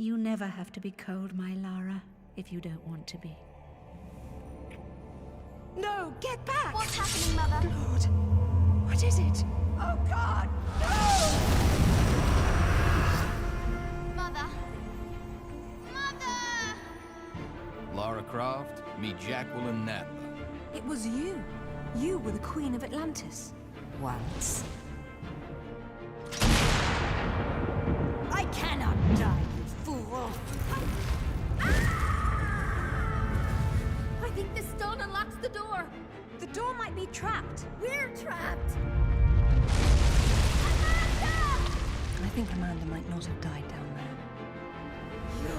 You never have to be cold, my Lara, if you don't want to be. No, get back! What's happening, Mother? Lord, what is it? Oh God, no! Mother? Mother! Lara Croft, meet Jacqueline Napa. It was you. You were the Queen of Atlantis. Once. I cannot die, you fool! I think this stone unlocks the door. The door might be trapped. We're trapped. I think Amanda might not have died down there. You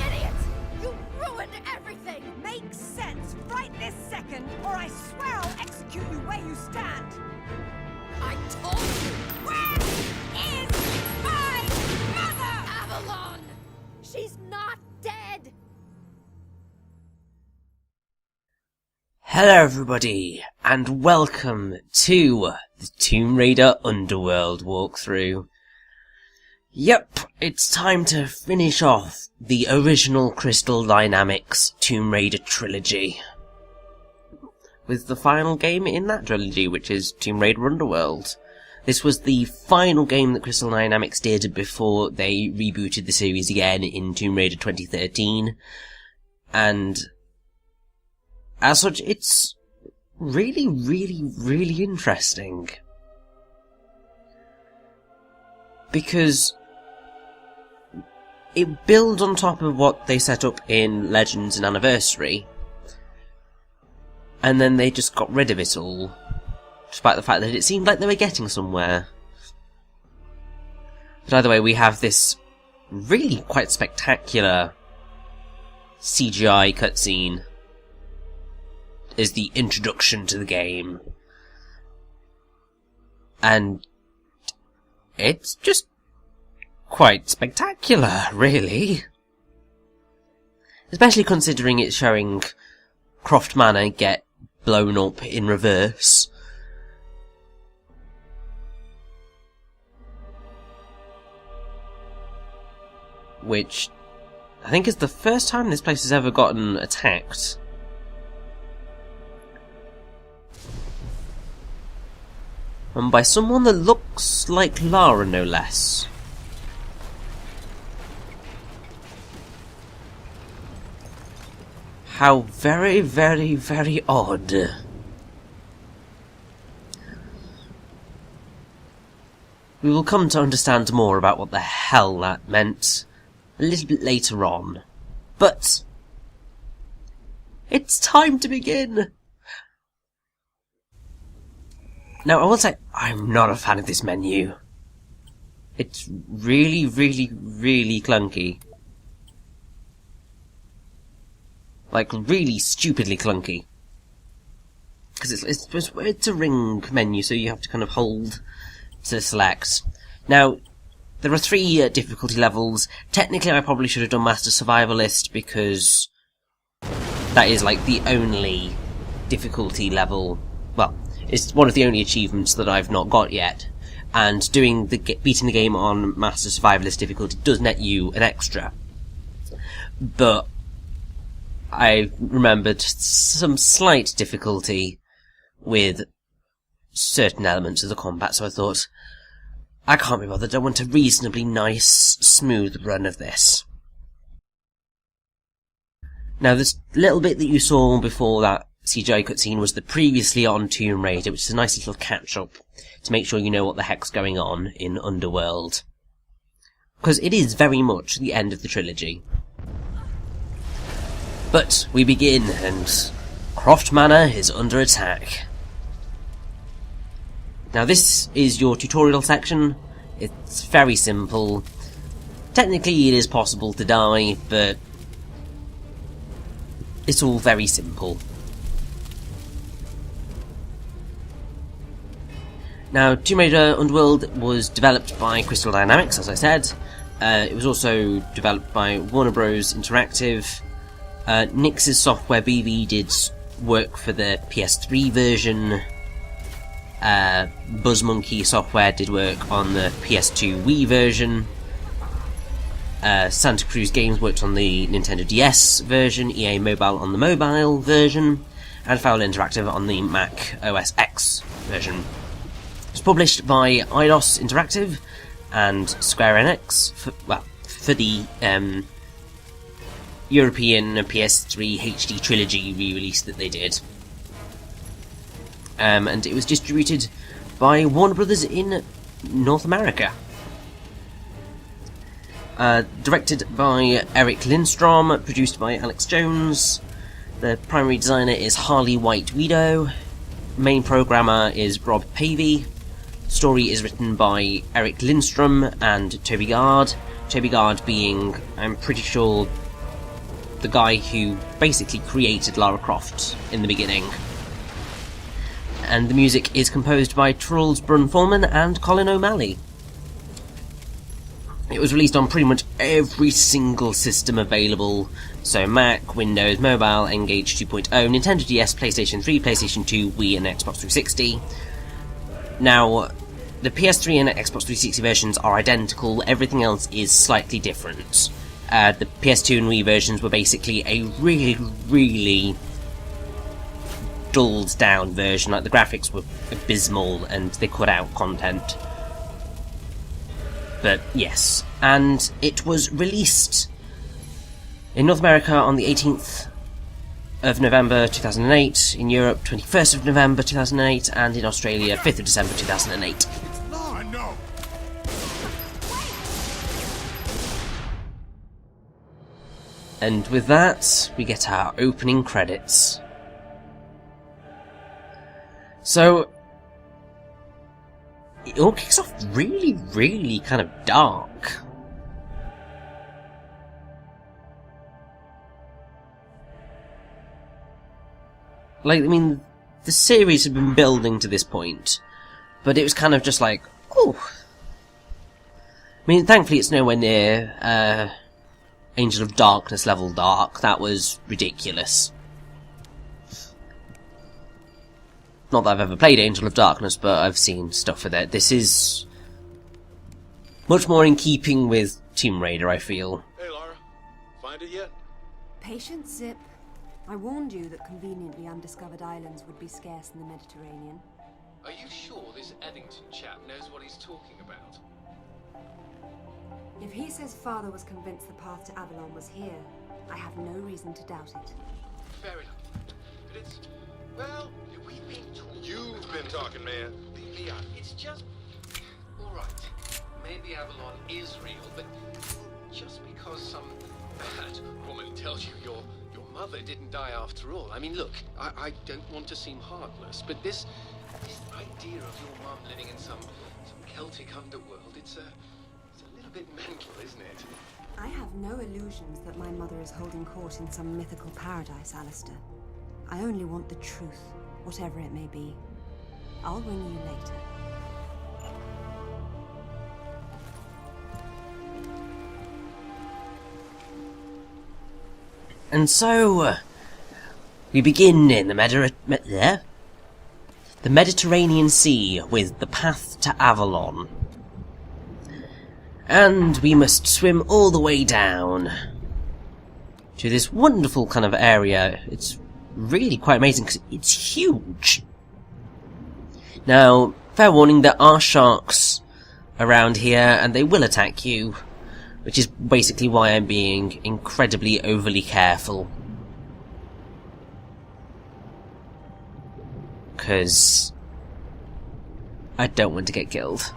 idiot! You ruined everything! Makes sense right this second, or I swear I'll execute you where you stand! I told you! Where is my mother? Avalon! She's not dead! Hello everybody, and welcome to the Tomb Raider Underworld walkthrough. Yep, it's time to finish off the original Crystal Dynamics Tomb Raider trilogy, with the final game in that trilogy, which is Tomb Raider Underworld. This was the final game that Crystal Dynamics did before they rebooted the series again in Tomb Raider 2013, and as such, it's really interesting. Because it builds on top of what they set up in Legends and Anniversary, and then they just got rid of it all, despite the fact that it seemed like they were getting somewhere. But either way, we have this really quite spectacular CGI cutscene as the introduction to the game. And it's just quite spectacular, really. Especially considering it's showing Croft Manor get blown up in reverse. Which I think is the first time this place has ever gotten attacked. And by someone that looks like Lara, no less. How very odd. We will come to understand more about what the hell that meant a little bit later on. But it's time to begin! Now, I will say, I'm not a fan of this menu. It's really clunky. Like, really stupidly clunky. Because it's a ring menu, so you have to kind of hold to select. Now, there are 3 difficulty levels. Technically, I probably should have done Master Survivalist, because that is, like, the only difficulty level. Well, it's one of the only achievements that I've not got yet, and beating the game on Master Survivalist difficulty does net you an extra. But I remembered some slight difficulty with certain elements of the combat, so I thought, I can't be bothered, I want a reasonably nice, smooth run of this. Now, this little bit that you saw before that CGI cutscene was the previously on Tomb Raider, which is a nice little catch-up to make sure you know what the heck's going on in Underworld. Because it is very much the end of the trilogy. But we begin, and Croft Manor is under attack. Now this is your tutorial section. It's very simple. Technically it is possible to die, but it's all very simple. Now, Tomb Raider Underworld was developed by Crystal Dynamics, as I said. It was also developed by Warner Bros. Interactive. Nix's Software BV did work for the PS3 version. BuzzMonkey Software did work on the PS2 Wii version. Santa Cruz Games worked on the Nintendo DS version, EA Mobile on the mobile version, and Fowl Interactive on the Mac OS X version. It was published by Eidos Interactive and Square Enix for the European PS3 HD trilogy re-release that they did. And it was distributed by Warner Brothers in North America. Directed by Eric Lindstrom, produced by Alex Jones. The primary designer is Harley White-Widow. Main programmer is Rob Pavey. Story is written by Eric Lindstrom and Toby Gard. Toby Gard being, I'm pretty sure, the guy who basically created Lara Croft in the beginning. And the music is composed by Truls Brun-Forman and Colin O'Malley. It was released on pretty much every single system available, so Mac, Windows, Mobile, Engage 2.0, Nintendo DS, PlayStation 3, PlayStation 2, Wii and Xbox 360. Now, the PS3 and Xbox 360 versions are identical, everything else is slightly different. The PS2 and Wii versions were basically a really dulled down version, like the graphics were abysmal and they cut out content. But yes, and it was released in North America on the 18th of November 2008, in Europe 21st of November 2008, and in Australia 5th of December 2008. Lara, no! And with that, we get our opening credits. So, it all kicks off really kind of dark. Like, I mean, the series had been building to this point, but it was kind of just like, oh. I mean, thankfully it's nowhere near Angel of Darkness level dark. That was ridiculous. Not that I've ever played Angel of Darkness, but I've seen stuff with it. This is much more in keeping with Tomb Raider, I feel. Hey, Lara. Find it yet? Patience, Zip. I warned you that conveniently undiscovered islands would be scarce in the Mediterranean. Are you sure this Eddington chap knows what he's talking about? If he says father was convinced the path to Avalon was here, I have no reason to doubt it. Fair enough. But it's... well, we've been talking... You've been talking, man. Yeah, it's just... alright, maybe Avalon is real, but just because some bad woman tells you your mother didn't die after all. I mean, look, I don't want to seem heartless, but this idea of your mum living in some Celtic underworld, it's a little bit mental, isn't it? I have no illusions that my mother is holding court in some mythical paradise, Alistair. I only want the truth, whatever it may be. I'll ring you later. And so, we begin in the Mediterranean Sea with the path to Avalon. And we must swim all the way down to this wonderful kind of area. It's really quite amazing because it's huge. Now, fair warning, there are sharks around here and they will attack you, which is basically why I'm being incredibly overly careful. Because I don't want to get killed.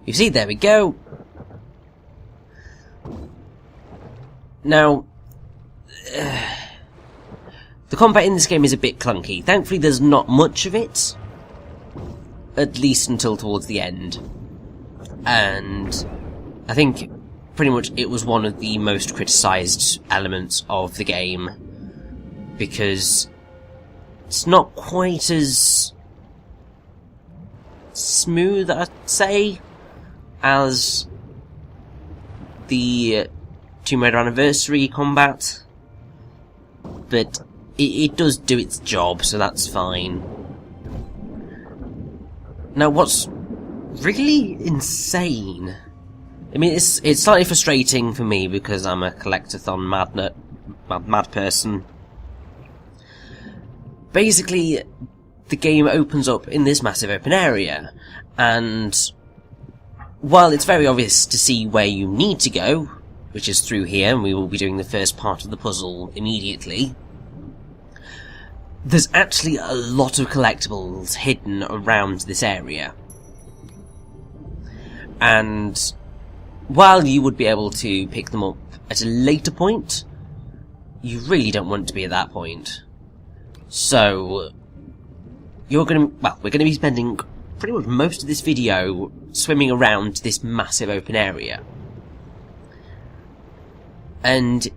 You see, there we go. Now, the combat in this game is a bit clunky. Thankfully there's not much of it, at least until towards the end. And I think pretty much it was one of the most criticised elements of the game, because it's not quite as smooth, I'd say, as the Tomb Raider Anniversary combat, but it does do its job, so that's fine. Now, what's really insane I mean, it's slightly frustrating for me because I'm a collectathon mad person. Basically, the game opens up in this massive open area, and while it's very obvious to see where you need to go, which is through here, and we will be doing the first part of the puzzle immediately, there's actually a lot of collectibles hidden around this area. And while you would be able to pick them up at a later point, you really don't want to be at that point. So, we're going to be spending pretty much most of this video swimming around this massive open area. And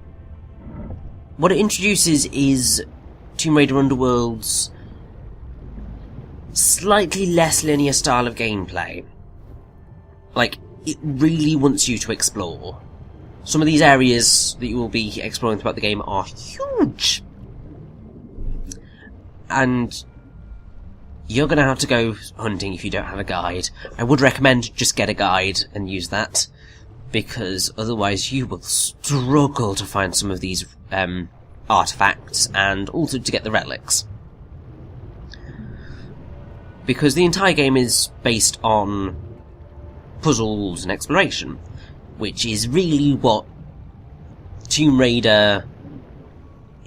what it introduces is Tomb Raider Underworld's slightly less linear style of gameplay. Like, it really wants you to explore. Some of these areas that you will be exploring throughout the game are huge! And you're going to have to go hunting if you don't have a guide. I would recommend just get a guide and use that, because otherwise you will struggle to find some of these artifacts and also to get the relics. Because the entire game is based on puzzles and exploration, which is really what Tomb Raider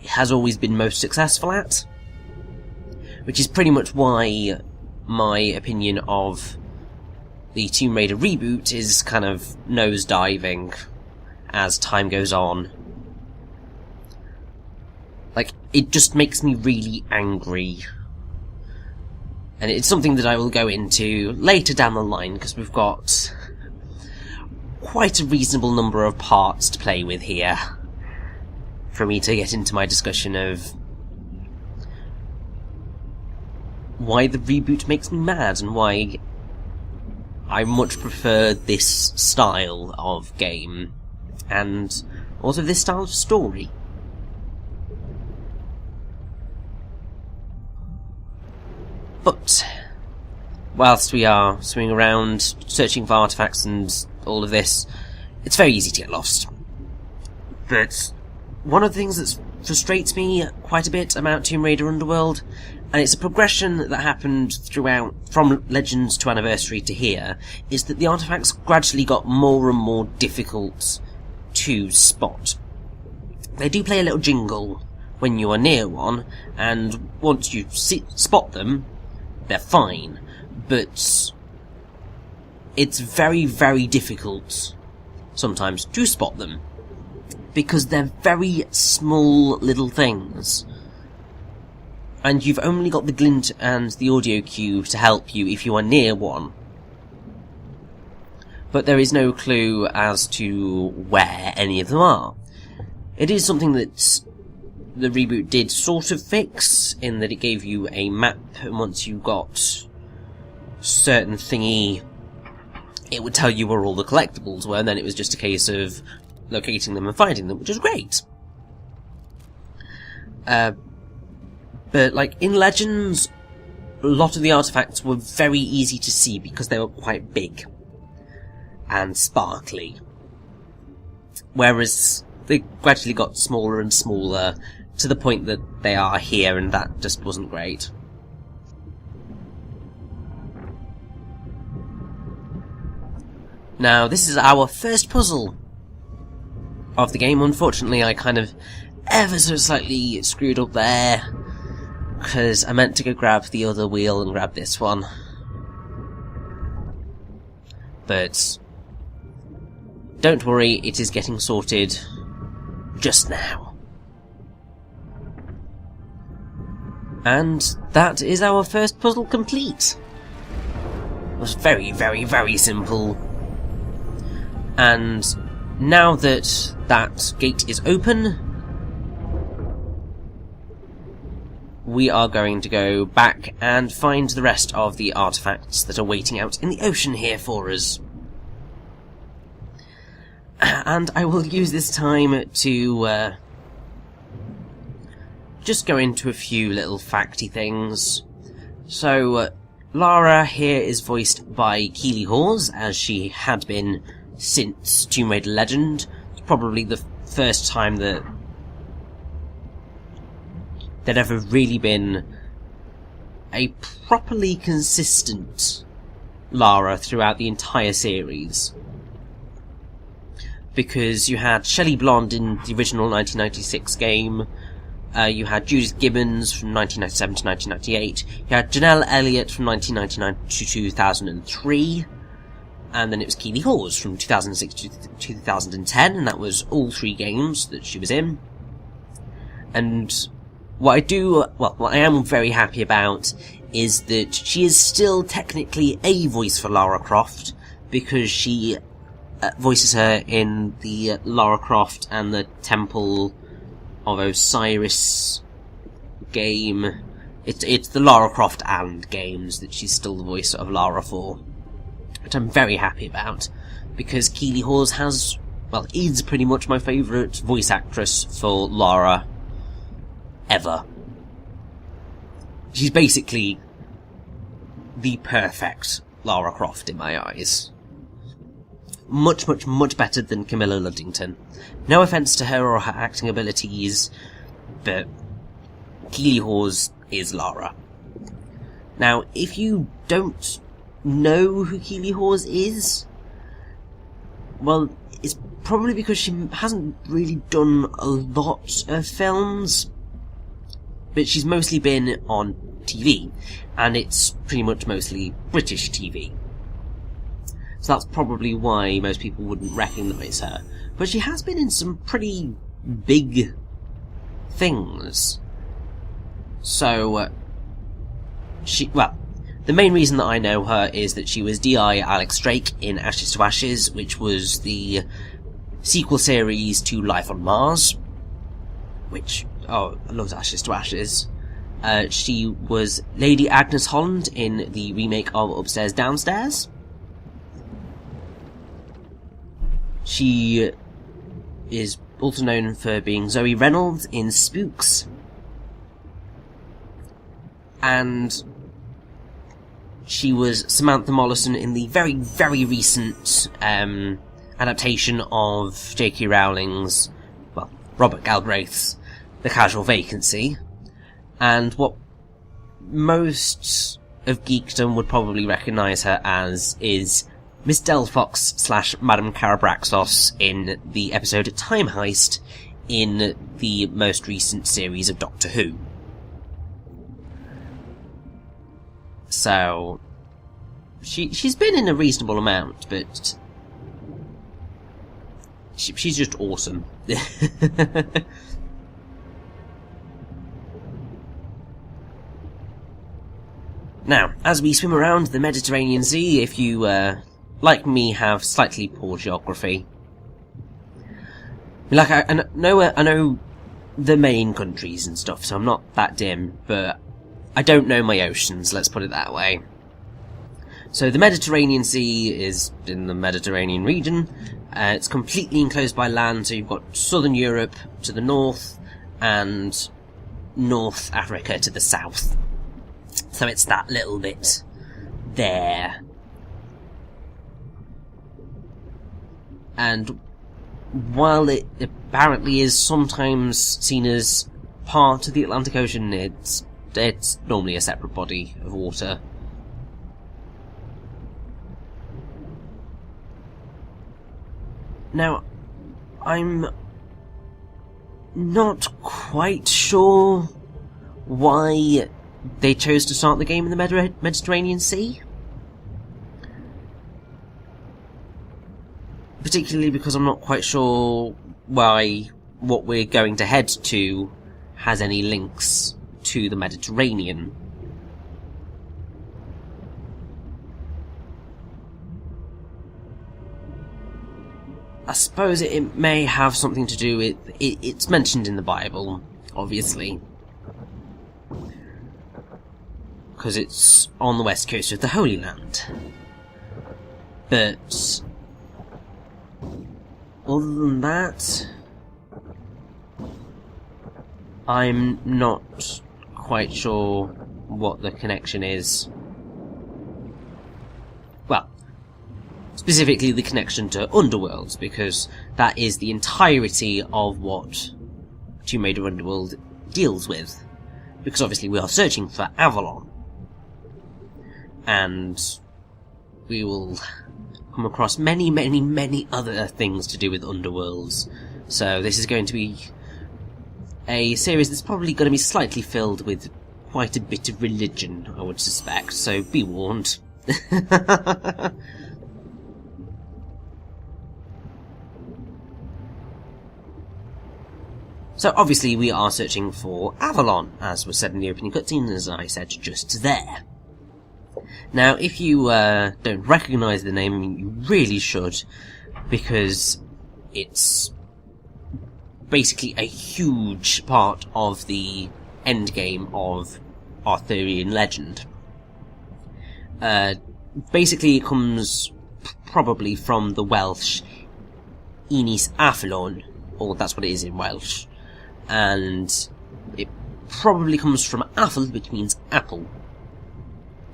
has always been most successful at. Which is pretty much why my opinion of the Tomb Raider reboot is kind of nosediving as time goes on. Like, it just makes me really angry. And it's something that I will go into later down the line, because we've got quite a reasonable number of parts to play with here for me to get into my discussion of why the reboot makes me mad and why I much prefer this style of game and also this style of story. But whilst we are swimming around searching for artifacts and all of this, it's very easy to get lost. But one of the things that frustrates me quite a bit about Tomb Raider Underworld, and it's a progression that happened throughout, from Legends to Anniversary to here, is that the artifacts gradually got more and more difficult to spot. They do play a little jingle when you are near one, and once you spot them, they're fine. But it's very, very difficult sometimes to spot them, because they're very small little things. And you've only got the glint and the audio cue to help you if you are near one. But there is no clue as to where any of them are. It is something that the reboot did sort of fix, in that it gave you a map, and once you got certain thingy, it would tell you where all the collectibles were, and then it was just a case of locating them and finding them, which is great. But, like, in Legends, a lot of the artifacts were very easy to see because they were quite big and sparkly. Whereas they gradually got smaller and smaller to the point that they are here, and that just wasn't great. Now, this is our first puzzle of the game. Unfortunately, I kind of ever so slightly screwed up there, because I meant to go grab the other wheel and grab this one. But don't worry, it is getting sorted just now. And that is our first puzzle complete. It was very, very, very simple. And now that that gate is open, we are going to go back and find the rest of the artifacts that are waiting out in the ocean here for us. And I will use this time to just go into a few little facty things. So, Lara here is voiced by Keely Hawes, as she had been since Tomb Raider Legend. It's probably the first time that there'd ever really been a properly consistent Lara throughout the entire series. Because you had Shelley Blonde in the original 1996 game, you had Judith Gibbons from 1997 to 1998, you had Janelle Elliott from 1999 to 2003, and then it was Keeley Hawes from 2006 to 2010, and that was all 3 games that she was in. And what I am very happy about is that she is still technically a voice for Lara Croft, because she voices her in the Lara Croft and the Temple of Osiris game. It's the Lara Croft and games that she's still the voice of Lara for, which I'm very happy about, because Keeley Hawes is pretty much my favourite voice actress for Lara ever. She's basically the perfect Lara Croft in my eyes. Much, much, much better than Camilla Luddington. No offence to her or her acting abilities, but Keeley Hawes is Lara. Now, if you don't know who Keeley Hawes is, well, it's probably because she hasn't really done a lot of films, but she's mostly been on TV, and it's pretty much mostly British TV. So that's probably why most people wouldn't recognise her. But she has been in some pretty big things. So, the main reason that I know her is that she was D.I. Alex Drake in Ashes to Ashes, which was the sequel series to Life on Mars. Which, I loved Ashes to Ashes. She was Lady Agnes Holland in the remake of Upstairs Downstairs. She is also known for being Zoe Reynolds in Spooks. And she was Samantha Mollison in the very, very recent adaptation of J.K. Rowling's, Robert Galbraith's The Casual Vacancy. And what most of geekdom would probably recognise her as is Miss Delphox / Madame Carabraxos in the episode Time Heist in the most recent series of Doctor Who. So, she's been in a reasonable amount, but she's just awesome. Now, as we swim around the Mediterranean Sea, if you, like me, have slightly poor geography. I know the main countries and stuff, so I'm not that dim, but I don't know my oceans, let's put it that way. So the Mediterranean Sea is in the Mediterranean region. It's completely enclosed by land, so you've got southern Europe to the north, and North Africa to the south. So it's that little bit there. And while it apparently is sometimes seen as part of the Atlantic Ocean, it's normally a separate body of water. Now, I'm not quite sure why they chose to start the game in the Mediterranean Sea. Particularly because I'm not quite sure why what we're going to head to has any links to the Mediterranean. I suppose it may have something to do with... It's mentioned in the Bible, obviously. Because it's on the west coast of the Holy Land. But other than that, I'm not quite sure what the connection is. Well, specifically the connection to Underworlds, because that is the entirety of what Tomb Raider Underworld deals with. Because obviously we are searching for Avalon. And we will come across many, many, many other things to do with Underworlds. So this is going to be a series that's probably going to be slightly filled with quite a bit of religion, I would suspect, so be warned. So obviously we are searching for Avalon, as was said in the opening cutscene, as I said just there. Now, if you don't recognise the name, I mean, you really should, because it's basically a huge part of the endgame of Arthurian legend. Basically it comes probably from the Welsh Inis Avalon, or that's what it is in Welsh, and it probably comes from Aval, which means apple,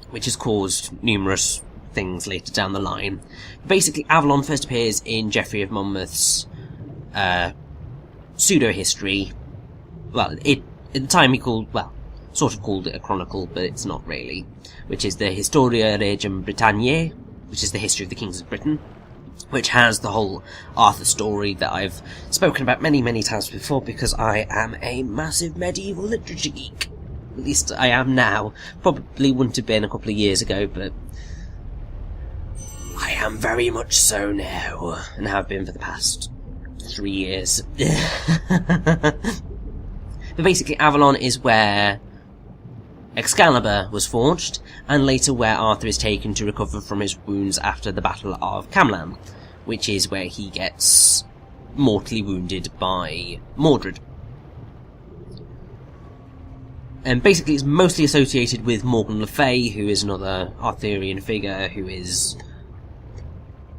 which has caused numerous things later down the line. Basically, Avalon first appears in Geoffrey of Monmouth's pseudo-history. Well, at the time he sort of called it a chronicle, but it's not really, which is the Historia Regum Britanniae, which is the history of the kings of Britain, which has the whole Arthur story that I've spoken about many, many times before, because I am a massive medieval literature geek. At least I am now. Probably wouldn't have been a couple of years ago, but I am very much so now, and have been for the past 3 years. But basically, Avalon is where Excalibur was forged, and later where Arthur is taken to recover from his wounds after the Battle of Camlan, which is where he gets mortally wounded by Mordred. And basically it's mostly associated with Morgan Le Fay, who is another Arthurian figure, who is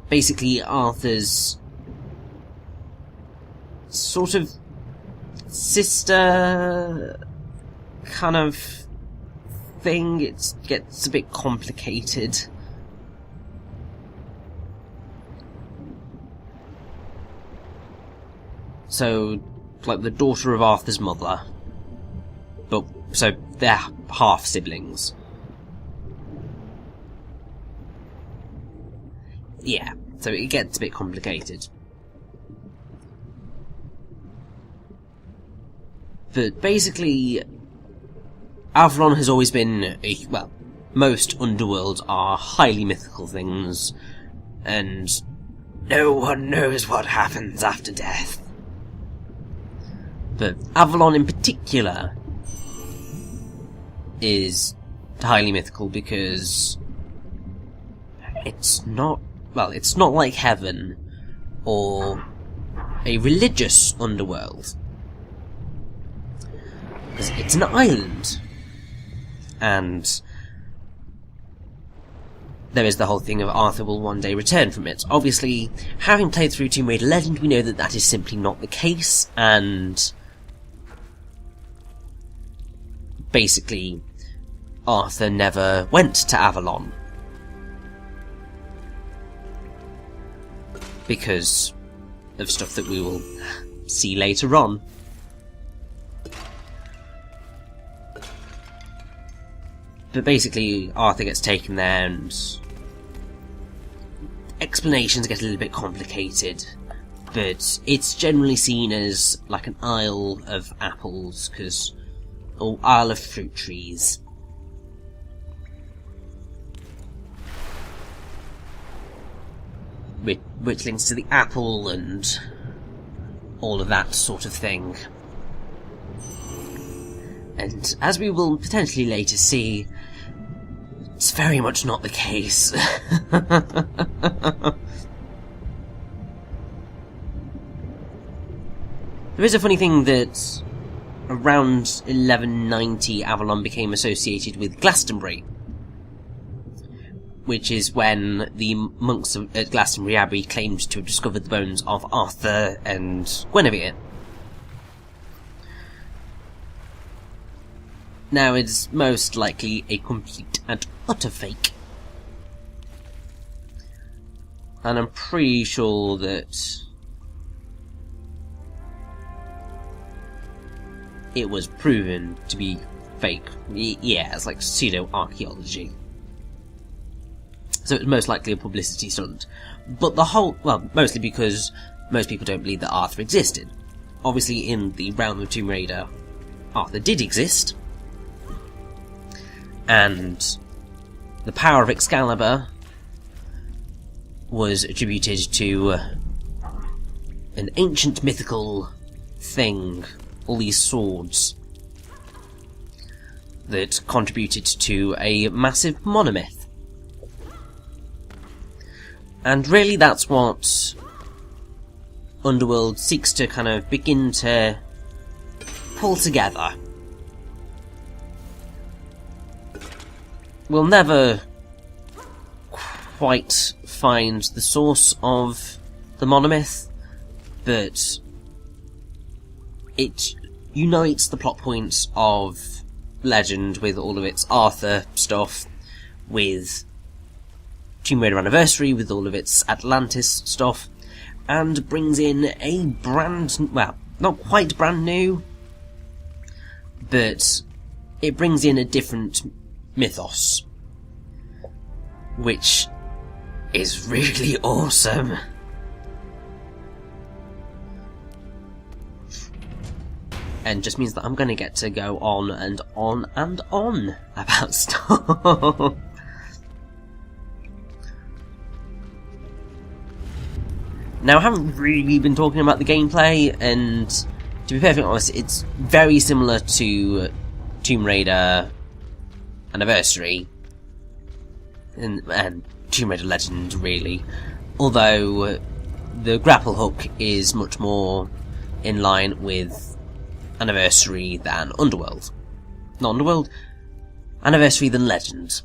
basically Arthur's sort of sister kind of thing. It gets a bit complicated. So, like the daughter of Arthur's mother. But, so, they're half-siblings. Yeah, so it gets a bit complicated. But basically, Avalon has always been, most underworlds are highly mythical things, and no one knows what happens after death. But Avalon in particular is highly mythical because it's not like heaven or a religious underworld. Because it's an island. And there is the whole thing of Arthur will one day return from it. Obviously, having played through Tomb Raider Legend, we know that that is simply not the case, and basically, Arthur never went to Avalon. Because of stuff that we will see later on. But basically, Arthur gets taken there, and explanations get a little bit complicated. But it's generally seen as like an isle of apples, or isle of fruit trees. Which links to the apple and all of that sort of thing. And as we will potentially later see, it's very much not the case. There is a funny thing that around 1190 Avalon became associated with Glastonbury, which is when the monks at Glastonbury Abbey claimed to have discovered the bones of Arthur and Guinevere. Now, it's most likely a complete and utter fake. And I'm pretty sure that it was proven to be fake. Yeah, it's like pseudo-archaeology. So it's most likely a publicity stunt. But the whole... well, mostly because most people don't believe that Arthur existed. Obviously, in the realm of Tomb Raider, Arthur did exist. And the power of Excalibur was attributed to an ancient mythical thing, all these swords, that contributed to a massive monomyth. And really that's what Underworld seeks to kind of begin to pull together. We'll never quite find the source of the monomyth, but it unites the plot points of Legend with all of its Arthur stuff, with Tomb Raider Anniversary with all of its Atlantis stuff, and brings in a well, not quite brand new, but it brings in a different mythos, which is really awesome. And just means that I'm going to get to go on and on and on about stuff. Now, I haven't really been talking about the gameplay, and to be perfectly honest, it's very similar to Tomb Raider Anniversary and Tomb Raider Legend, really. Although the grapple hook is much more in line with Anniversary than Underworld. Not Underworld, Anniversary than Legend.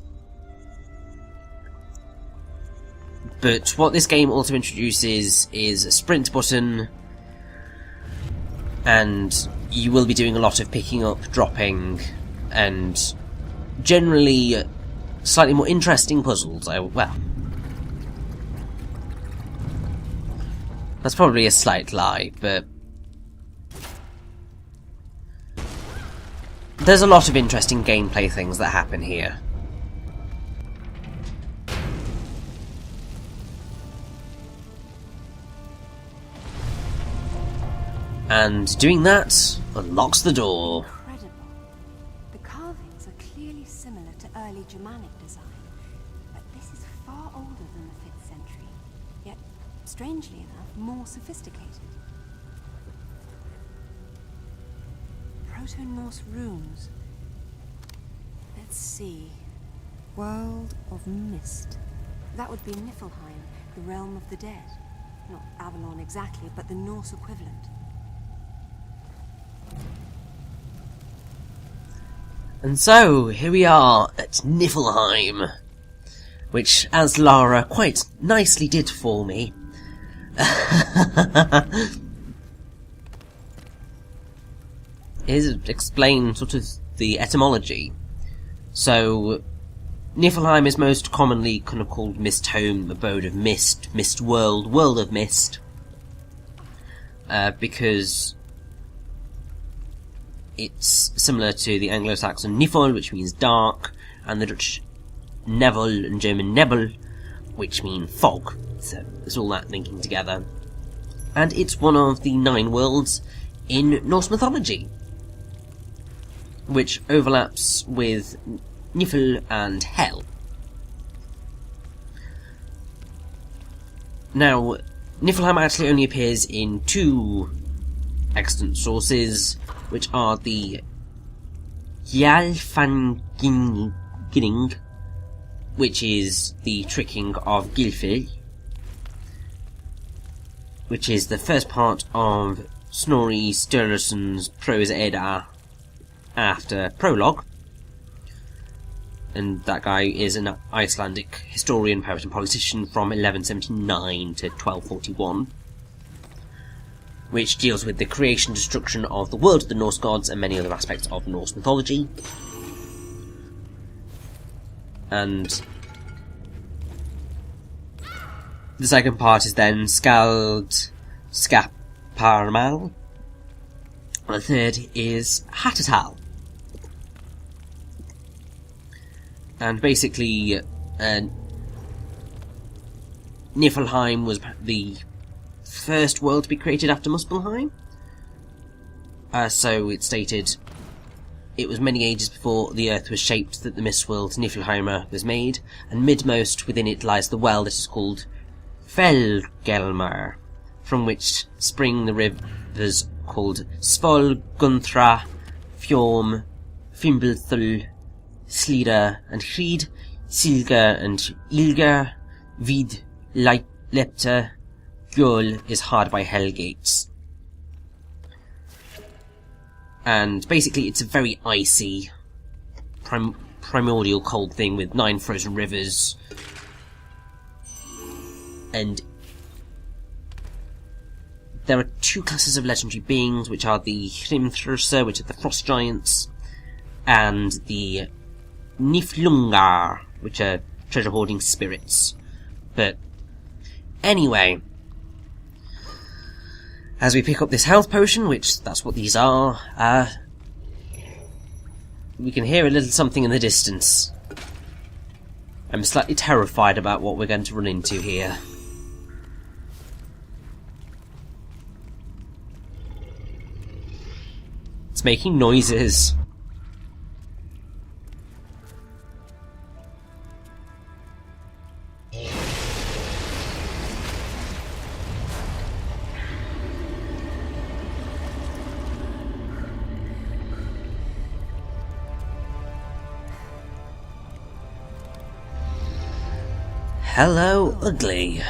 But what this game also introduces is a sprint button, and you will be doing a lot of picking up, dropping, and generally slightly more interesting puzzles. Well, that's probably a slight lie, but there's a lot of interesting gameplay things that happen here. And doing that unlocks the door. Incredible. The carvings are clearly similar to early Germanic design, but this is far older than the 5th century, yet, strangely enough, more sophisticated. Proto-Norse runes. Let's see. World of Mist. That would be Niflheim, the realm of the dead. Not Avalon exactly, but the Norse equivalent. And so, here we are at Niflheim, which, as Lara quite nicely did for me, is explain sort of the etymology. So, Niflheim is most commonly kind of called Mist Home, Abode of Mist, Mist World, World of Mist, because it's similar to the Anglo-Saxon Nifl, which means dark, and the Dutch Nevel and German Nebel, which mean fog. So there's all that linking together. And it's one of the 9 worlds in Norse mythology, which overlaps with Nifl and Hell. Now, Niflheim actually only appears in 2 extant sources, which are the Gjalfanginning, which is the tricking of Gylfil, which is the first part of Snorri Sturluson's Prose Edda after Prologue. And that guy is an Icelandic historian, poet and politician from 1179 to 1241. Which deals with the creation and destruction of the world of the Norse gods and many other aspects of Norse mythology. And The second part is then Skald Skaparmal. And the third is Hatatal. And basically, Niflheim was the first world to be created after Muspelheim. So it stated it was many ages before the earth was shaped that the Mistworld Niflheimer was made, and midmost within it lies the well that is called Felgelmar, from which spring the rivers called Svol, Gunthra, Fjorm, Fimbulthul, Slida and Hrid, Silga and Ilga, Vid, Lepta, Gjol is hard by Hellgates. And basically it's a very icy, primordial cold thing with 9 frozen rivers. And there are 2 classes of legendary beings, which are the Hrimthrursa, which are the frost giants, and the Niflungar, which are treasure-hoarding spirits. But anyway, as we pick up this health potion, which that's what these are, we can hear a little something in the distance. I'm slightly terrified about what we're going to run into here. It's making noises. Hello, Ugly.